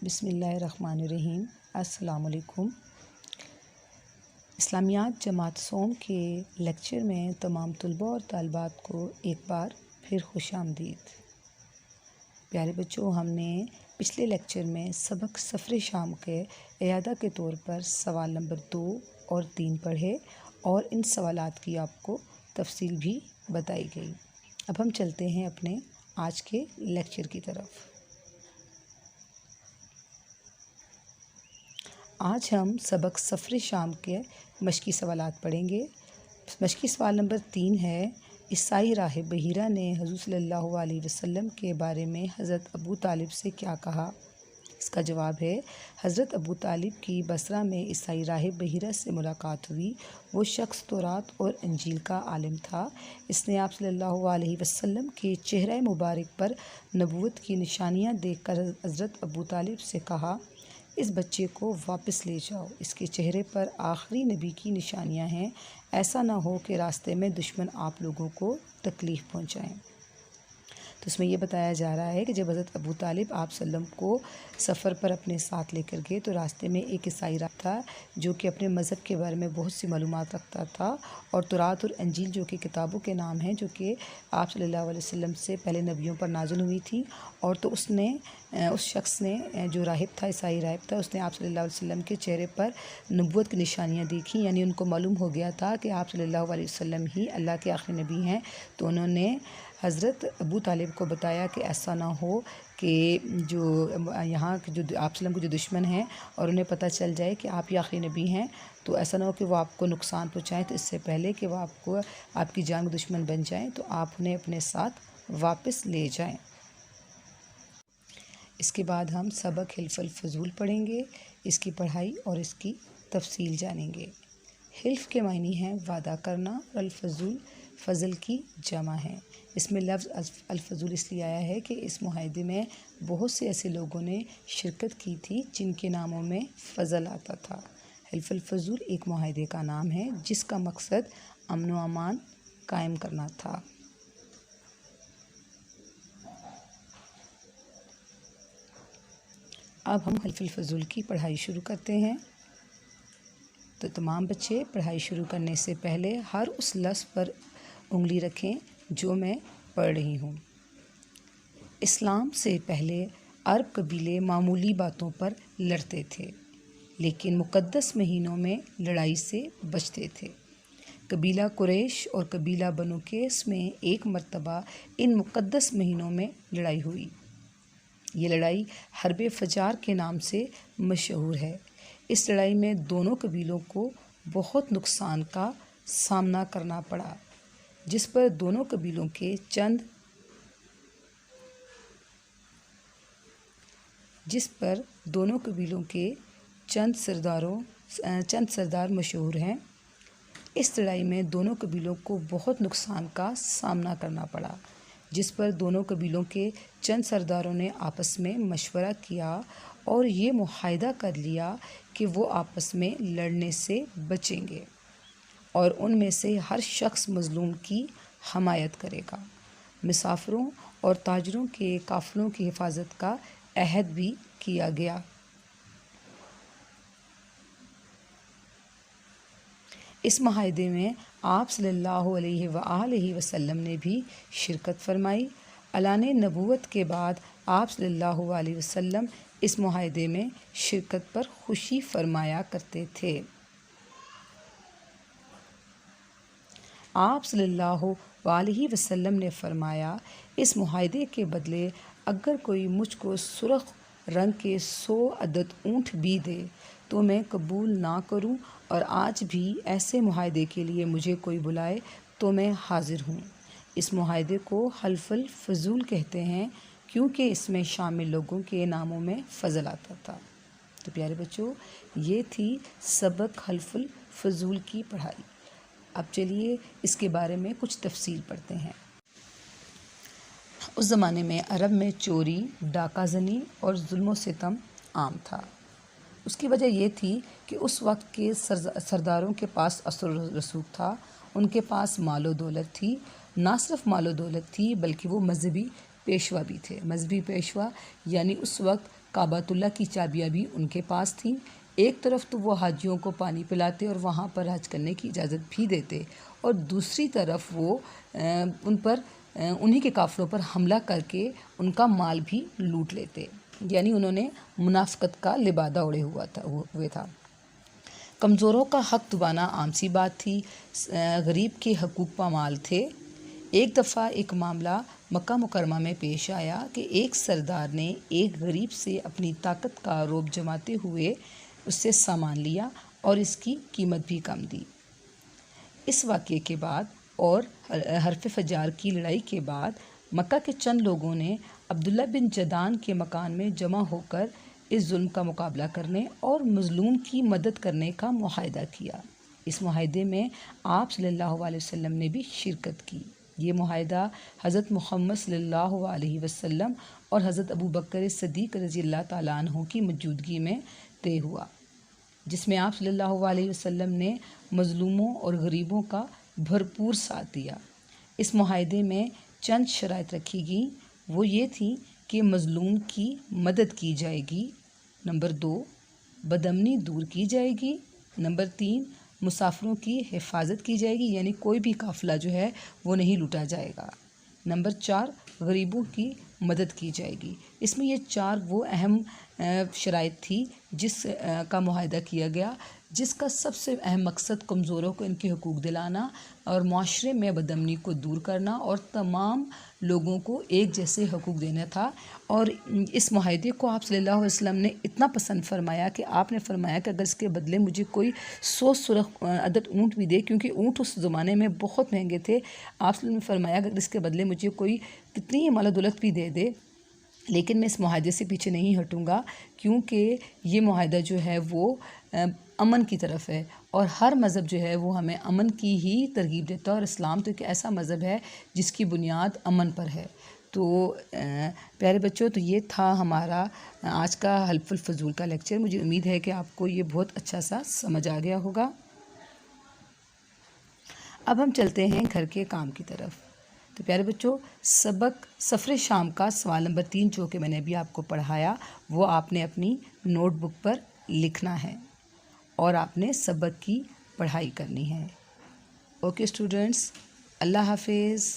بسم اللہ الرحمن الرحیم۔ السلام علیکم۔ اسلامیات جماعت سوم کے لیکچر میں تمام طلباء اور طالبات کو ایک بار پھر خوش آمدید۔ پیارے بچوں، ہم نے پچھلے لیکچر میں سبق سفر شام کے اعادہ کے طور پر سوال نمبر 2 اور 3 پڑھے اور ان سوالات کی آپ کو تفصیل بھی بتائی گئی۔ اب ہم چلتے ہیں اپنے آج کے لیکچر کی طرف۔ آج ہم سبق سفر شام کے مشقی سوالات پڑھیں گے۔ مشقی سوال نمبر 3 ہے، عیسائی راہب بحیرہ نے حضور صلی اللہ علیہ وسلم کے بارے میں حضرت ابو طالب سے کیا کہا؟ اس کا جواب ہے، حضرت ابو طالب کی بصرہ میں عیسائی راہب بحیرہ سے ملاقات ہوئی۔ وہ شخص تورات اور انجیل کا عالم تھا۔ اس نے آپ صلی اللہ علیہ وسلم کے چہرہ مبارک پر نبوت کی نشانیاں دیکھ کر حضرت ابو طالب سے کہا، اس بچے کو واپس لے جاؤ، اس کے چہرے پر آخری نبی کی نشانیاں ہیں، ایسا نہ ہو کہ راستے میں دشمن آپ لوگوں کو تکلیف پہنچائیں۔ تو اس میں یہ بتایا جا رہا ہے کہ جب حضرت ابو طالب آپ صلی اللہ علیہ وسلم کو سفر پر اپنے ساتھ لے کر گئے تو راستے میں ایک عیسائی راہب تھا جو کہ اپنے مذہب کے بارے میں بہت سی معلومات رکھتا تھا، اور تورات اور انجیل جو کہ کتابوں کے نام ہیں جو کہ آپ صلی اللہ علیہ وسلم سے پہلے نبیوں پر نازل ہوئی تھی، اور تو اس شخص نے جو راہب تھا، عیسائی راہب تھا، اس نے آپ صلی اللہ علیہ وسلم کے چہرے پر نبوت کی نشانیاں دیکھیں، یعنی ان کو معلوم ہو گیا تھا کہ آپ صلی اللہ علیہ وسلم ہی اللہ کے آخری نبی ہیں۔ تو انہوں نے حضرت ابو طالب کو بتایا کہ ایسا نہ ہو کہ جو یہاں جو آپ صلی اللہ علیہ وسلم کے جو دشمن ہیں اور انہیں پتہ چل جائے کہ آپ ہی آخری نبی ہیں، تو ایسا نہ ہو کہ وہ آپ کو نقصان پہنچائیں، تو اس سے پہلے کہ وہ آپ کی جان کے دشمن بن جائیں تو آپ انہیں اپنے ساتھ واپس لے جائیں۔ اس کے بعد ہم سبق حلف الفضول پڑھیں گے، اس کی پڑھائی اور اس کی تفصیل جانیں گے۔ حلف کے معنی ہیں وعدہ کرنا، اور الفضول فضل کی جمع ہے۔ اس میں لفظ الفضول اس لیے آیا ہے کہ اس معاہدے میں بہت سے ایسے لوگوں نے شرکت کی تھی جن کے ناموں میں فضل آتا تھا۔ حلف الفضول ایک معاہدے کا نام ہے جس کا مقصد امن و امان قائم کرنا تھا۔ اب ہم حلف الفضول کی پڑھائی شروع کرتے ہیں۔ تو تمام بچے پڑھائی شروع کرنے سے پہلے ہر اس لفظ پر انگلی رکھیں جو میں پڑھ رہی ہوں۔ اسلام سے پہلے عرب قبیلے معمولی باتوں پر لڑتے تھے، لیکن مقدس مہینوں میں لڑائی سے بچتے تھے۔ قبیلہ قریش اور قبیلہ بنو قیس میں ایک مرتبہ ان مقدس مہینوں میں لڑائی ہوئی۔ یہ لڑائی حرب فجار کے نام سے مشہور ہے۔ اس لڑائی میں دونوں قبیلوں کو بہت نقصان کا سامنا کرنا پڑا، جس پر دونوں قبیلوں کے چند سردار مشہور ہیں۔ اس لڑائی میں دونوں قبیلوں کو بہت نقصان کا سامنا کرنا پڑا، جس پر دونوں قبیلوں کے چند سرداروں نے آپس میں مشورہ کیا اور یہ معاہدہ کر لیا کہ وہ آپس میں لڑنے سے بچیں گے اور ان میں سے ہر شخص مظلوم کی حمایت کرے گا۔ مسافروں اور تاجروں کے قافلوں کی حفاظت کا عہد بھی کیا گیا۔ اس معاہدے میں آپ صلی اللہ علیہ وآلہ وسلم نے بھی شرکت فرمائی۔ اعلان نبوت کے بعد آپ صلی اللہ علیہ وسلم اس معاہدے میں شرکت پر خوشی فرمایا کرتے تھے۔ آپ صلی اللہ علیہ وسلم نے فرمایا، اس معاہدے کے بدلے اگر کوئی مجھ کو سرخ رنگ کے 100 عدد اونٹ بھی دے تو میں قبول نہ کروں، اور آج بھی ایسے معاہدے کے لیے مجھے کوئی بلائے تو میں حاضر ہوں۔ اس معاہدے کو حلف الفضول کہتے ہیں کیونکہ اس میں شامل لوگوں کے ناموں میں فضل آتا تھا۔ تو پیارے بچوں، یہ تھی سبق حلف الفضول کی پڑھائی۔ اب چلیے اس کے بارے میں کچھ تفصیل پڑھتے ہیں۔ اس زمانے میں عرب میں چوری، ڈاکہ زنی اور ظلم و ستم عام تھا۔ اس کی وجہ یہ تھی کہ اس وقت کے سرداروں کے پاس اثر و رسوخ تھا، ان کے پاس مال و دولت تھی، نہ صرف مال و دولت تھی بلکہ وہ مذہبی پیشوا بھی تھے۔ مذہبی پیشوا یعنی اس وقت کعبۃ اللہ کی چابیاں بھی ان کے پاس تھیں۔ ایک طرف تو وہ حاجیوں کو پانی پلاتے اور وہاں پر حج کرنے کی اجازت بھی دیتے، اور دوسری طرف وہ انہی کے قافلوں پر حملہ کر کے ان کا مال بھی لوٹ لیتے، یعنی انہوں نے منافقت کا لبادہ اوڑھے ہوئے تھا۔ کمزوروں کا حق دبانا عام سی بات تھی، غریب کے حقوق پامال تھے۔ ایک دفعہ ایک معاملہ مکہ مکرمہ میں پیش آیا کہ ایک سردار نے ایک غریب سے اپنی طاقت کا روب جماتے ہوئے اس سے سامان لیا اور اس کی قیمت بھی کم دی۔ اس واقعے کے بعد اور حرف فجار کی لڑائی کے بعد مکہ کے چند لوگوں نے عبداللہ بن جدعان کے مکان میں جمع ہو کر اس ظلم کا مقابلہ کرنے اور مظلوم کی مدد کرنے کا معاہدہ کیا۔ اس معاہدے میں آپ صلی اللہ علیہ وسلم نے بھی شرکت کی۔ یہ معاہدہ حضرت محمد صلی اللہ علیہ وسلم اور حضرت ابوبکر صدیق رضی اللہ تعالیٰ عنہ کی موجودگی میں طے ہوا، جس میں آپ صلی اللہ علیہ وسلم نے مظلوموں اور غریبوں کا بھرپور ساتھ دیا۔ اس معاہدے میں چند شرائط رکھی گئیں، وہ یہ تھی کہ مظلوم کی مدد کی جائے گی، نمبر 2 بدامنی دور کی جائے گی، نمبر 3 مسافروں کی حفاظت کی جائے گی، یعنی کوئی بھی قافلہ جو ہے وہ نہیں لوٹا جائے گا، نمبر 4 غریبوں کی مدد کی جائے گی۔ اس میں یہ 4 وہ اہم شرائط تھی جس کا معاہدہ کیا گیا، جس کا سب سے اہم مقصد کمزوروں کو ان کے حقوق دلانا اور معاشرے میں بدامنی کو دور کرنا اور تمام لوگوں کو ایک جیسے حقوق دینا تھا۔ اور اس معاہدے کو آپ صلی اللہ علیہ وسلم نے اتنا پسند فرمایا کہ آپ نے فرمایا کہ اگر اس کے بدلے مجھے کوئی 100 سرخ عدد اونٹ بھی دے، کیونکہ اونٹ اس زمانے میں بہت مہنگے تھے، آپ صلی اللہ علیہ وسلم نے فرمایا کہ اگر اس کے بدلے مجھے کوئی کتنی ہی مال و دولت بھی دے دے، لیکن میں اس معاہدے سے پیچھے نہیں ہٹوں گا، کیونکہ یہ معاہدہ جو ہے وہ امن کی طرف ہے، اور ہر مذہب جو ہے وہ ہمیں امن کی ہی ترغیب دیتا ہے، اور اسلام تو ایک ایسا مذہب ہے جس کی بنیاد امن پر ہے۔ تو پیارے بچوں، تو یہ تھا ہمارا آج کا حلف الفضول کا لیکچر۔ مجھے امید ہے کہ آپ کو یہ بہت اچھا سا سمجھ آ گیا ہوگا۔ اب ہم چلتے ہیں گھر کے کام کی طرف۔ تو پیارے بچوں، سبق سفر شام کا سوال نمبر 3 جو کہ میں نے ابھی آپ کو پڑھایا، وہ آپ نے اپنی نوٹ بک پر لکھنا ہے اور آپ نے سبق کی پڑھائی کرنی ہے۔ اوکے اسٹوڈنٹس، اللہ حافظ۔